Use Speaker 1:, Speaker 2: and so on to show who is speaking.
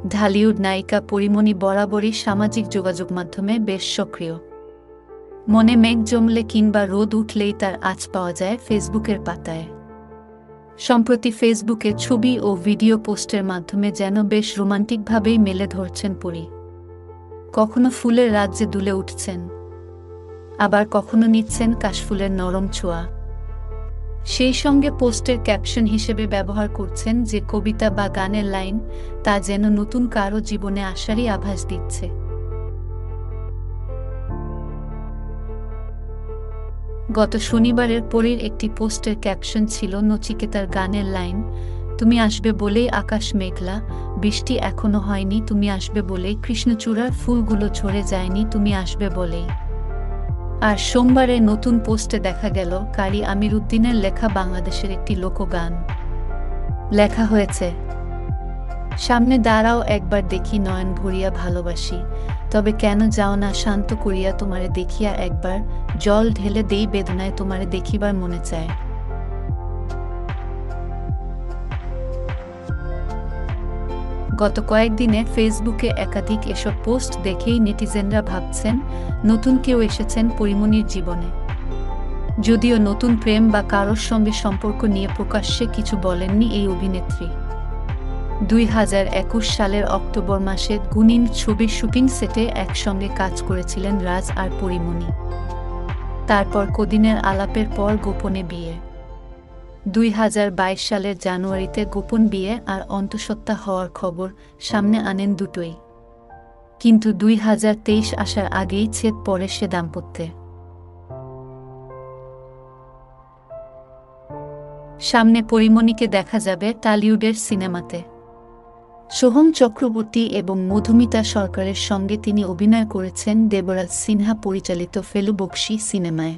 Speaker 1: ঢালিউড নায়িকা পরিমণি বরাবরই সামাজিক যোগাযোগ মাধ্যমে বেশ সক্রিয়। মনে মেঘ জমলে কিংবা রোদ উঠলেই তার আঁচ পাওয়া যায় ফেসবুকের পাতায়। সম্প্রতি ফেসবুকে ছবি ও ভিডিও পোস্টের মাধ্যমে যেন বেশ রোমান্টিকভাবেই মেলে ধরছেন পরি। কখনো ফুলের রাজ্যে দুলে উঠছেন, আবার কখনো নিচ্ছেন কাশফুলের নরম ছোঁয়া। সেই সঙ্গে পোস্টের ক্যাপশন হিসেবে ব্যবহার করছেন যে কবিতা বা গানের লাইন, তা যেন নতুন কারো জীবনে আসারই আভাস দিচ্ছে। গত শনিবারের পরীর একটি পোস্টের ক্যাপশন ছিল নচিকেতার গানের লাইন, তুমি আসবে বলেই আকাশ মেঘলা, বৃষ্টি এখনো হয়নি তুমি আসবে বলেই, কৃষ্ণচূড়ার ফুলগুলো ঝরে যায়নি তুমি আসবে বলেই। আর সোমবারে নতুন পোস্টে দেখা গেল কারি আমির উদ্দিনের লেখা বাংলাদেশের একটি লোকগান। লেখা হয়েছে, সামনে দাঁড়াও একবার দেখি নয়ন ভরিয়া ভালোবাসি, তবে কেন যাও না শান্ত করিয়া তোমারে দেখিয়া একবার, জল ঢেলে দেই বেদনায় তোমারে দেখিবার মনে চায়। গত কয়েকদিনে ফেসবুকে একাধিক এসব পোস্ট দেখেই নেটিজেনরা ভাবছেন নতুন কেউ এসেছেন পরিমণির জীবনে। যদিও নতুন প্রেম বা কারোর সঙ্গে সম্পর্ক নিয়ে প্রকাশ্যে কিছু বলেননি এই অভিনেত্রী। 2021 সালের অক্টোবর মাসে গুনিন ছবির শুটিং সেটে একসঙ্গে কাজ করেছিলেন রাজ আর পরিমণি। তারপর কদিনের আলাপের পর গোপনে বিয়ে। 2022 সালের জানুয়ারিতে গোপন বিয়ে আর অন্তঃসত্ত্বা হওয়ার খবর সামনে আনেন দুটোই। কিন্তু 2023 আসার আগেই ছেদ পড়ে সে দাম্পত্যে। সামনে পরিমণিকে দেখা যাবে টলিউডের সিনেমাতে। সোহম চক্রবর্তী এবং মধুমিতা সরকারের সঙ্গে তিনি অভিনয় করেছেন দেবরাজ সিনহা পরিচালিত ফেলু বক্সী সিনেমায়।